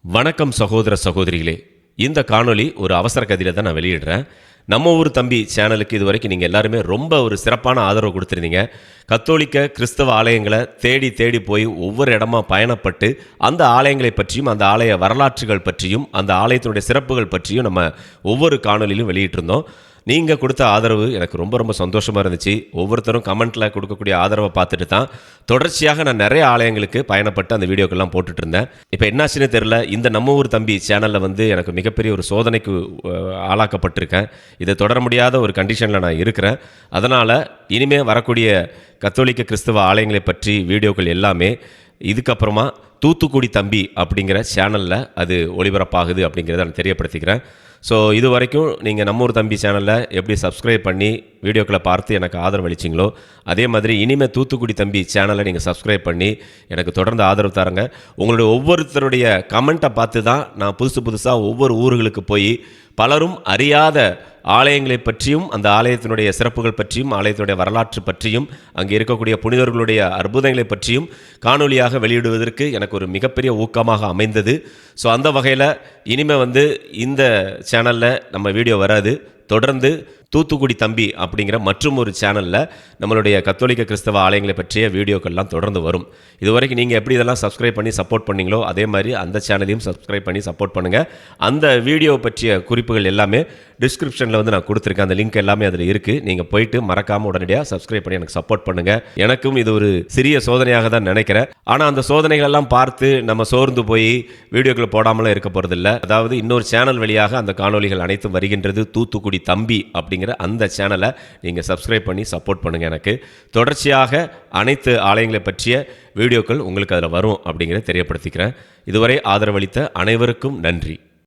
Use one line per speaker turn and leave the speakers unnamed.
வணக்கம் சகோதர சகோதரிகளே. இந்த காணொளி ஒரு அவசர கதியில் தான் நான் வெளியிடுறேன். நம்ம ஊர் தம்பி சேனலுக்கு இது வரைக்கும் நீங்கள் எல்லாருமே ரொம்ப ஒரு சிறப்பான ஆதரவு கொடுத்துருந்தீங்க. கத்தோலிக்க கிறிஸ்தவ ஆலயங்களை தேடி தேடி போய் ஒவ்வொரு இடமா பயணப்பட்டு அந்த ஆலயங்களை பற்றியும் அந்த ஆலய வரலாற்றுகள் பற்றியும் அந்த ஆலயத்தினுடைய சிறப்புகள் பற்றியும் நம்ம ஒவ்வொரு காணொலியிலும் வெளியிட்டிருந்தோம். நீங்கள் கொடுத்த ஆதரவு எனக்கு ரொம்ப ரொம்ப சந்தோஷமாக இருந்துச்சு. ஒவ்வொருத்தரும் கமெண்ட்டில் கொடுக்கக்கூடிய ஆதரவை பார்த்துட்டு தான் தொடர்ச்சியாக நான் நிறைய ஆலயங்களுக்கு பயணப்பட்டு அந்த வீடியோக்கெல்லாம் போட்டுட்டு இருந்தேன். இப்போ என்னாச்சுன்னு தெரில, இந்த நம்ம ஊர் தம்பி சேனலில் எனக்கு மிகப்பெரிய ஒரு சோதனைக்கு ஆளாக்கப்பட்டிருக்கேன். இதை தொடர முடியாத ஒரு கண்டிஷனில் நான் இருக்கிறேன். அதனால் இனிமேல் வரக்கூடிய கத்தோலிக்க கிறிஸ்தவ ஆலயங்களை பற்றி வீடியோக்கள் எல்லாமே இதுக்கப்புறமா தூத்துக்குடி தம்பி அப்படிங்கிற சேனலில் அது ஒளிபரப்பாகுது அப்படிங்கிறத நான் தெரியப்படுத்திக்கிறேன். ஸோ இது வரைக்கும் நீங்கள் நம்ம ஊர் தம்பி சேனலில் எப்படி சப்ஸ்கிரைப் பண்ணி வீடியோக்களை பார்த்து எனக்கு ஆதரவு அளிச்சிங்களோ, அதே மாதிரி இனிமேல் தூத்துக்குடி தம்பி சேனலை நீங்கள் சப்ஸ்கிரைப் பண்ணி எனக்கு தொடர்ந்து ஆதரவு தரங்க. உங்களுடைய ஒவ்வொருத்தருடைய கமெண்ட்டை பார்த்து தான் நான் புதுசாக ஒவ்வொரு ஊர்களுக்கு போய் பலரும் அறியாத ஆலயங்களை பற்றியும் அந்த ஆலயத்தினுடைய சிறப்புகள் பற்றியும் ஆலயத்தினுடைய வரலாற்று பற்றியும் அங்கே இருக்கக்கூடிய புனிதர்களுடைய அற்புதங்களை பற்றியும் காணொலியாக வெளியிடுவதற்கு எனக்கு ஒரு மிகப்பெரிய ஊக்கமாக அமைந்தது. ஸோ அந்த வகையில் இனிமேல் இந்த சேனலில் நம்ம வீடியோ வராது. தொடர்ந்து தூத்துக்குடி தம்பி அப்படிங்கிற மற்றும் ஒரு சேனலில் நம்மளுடைய கத்தோலிக்க கிறிஸ்தவ ஆலயங்களை பற்றிய வீடியோக்கள்லாம் தொடர்ந்து வரும். இதுவரைக்கும் நீங்கள் எப்படி இதெல்லாம் சப்ஸ்கிரைப் பண்ணி சப்போர்ட் பண்ணிங்களோ அதே மாதிரி அந்த சேனலையும் சப்ஸ்கிரைப் பண்ணி சப்போர்ட் பண்ணுங்கள். அந்த வீடியோ பற்றிய குறிப்புகள் எல்லாமே டிஸ்கிரிப்ஷனில் நான் கொடுத்துருக்கேன். அந்த லிங்க் எல்லாமே அதில் இருக்குது. நீங்கள் போயிட்டு மறக்காமல் உடனடியாக சப்ஸ்கிரைப் பண்ணி எனக்கு சப்போர்ட் பண்ணுங்கள். எனக்கும் இது ஒரு சிறிய சோதனையாக தான் நினைக்கிறேன். ஆனால் அந்த சோதனைகளெல்லாம் பார்த்து நம்ம சோர்ந்து போய் வீடியோக்கள் போடாமலாம் இருக்க போகிறதில்ல. அதாவது இன்னொரு சேனல் வழியாக அந்த காணொலிகள் அனைத்தும் வருகின்றது. தூத்துக்குடி தம்பி அப்படிங்கிற அந்த சேனலை நீங்கள் சப்ஸ்கிரைப் பண்ணி சப்போர்ட் பண்ணுங்கள். எனக்கு தொடர்ச்சியாக அனைத்து ஆலயங்களை பற்றிய வீடியோக்கள் உங்களுக்கு அதில் வரும் அப்படிங்கிறத தெரியப்படுத்திக்கிறேன். இதுவரை ஆதரவளித்த அனைவருக்கும் நன்றி.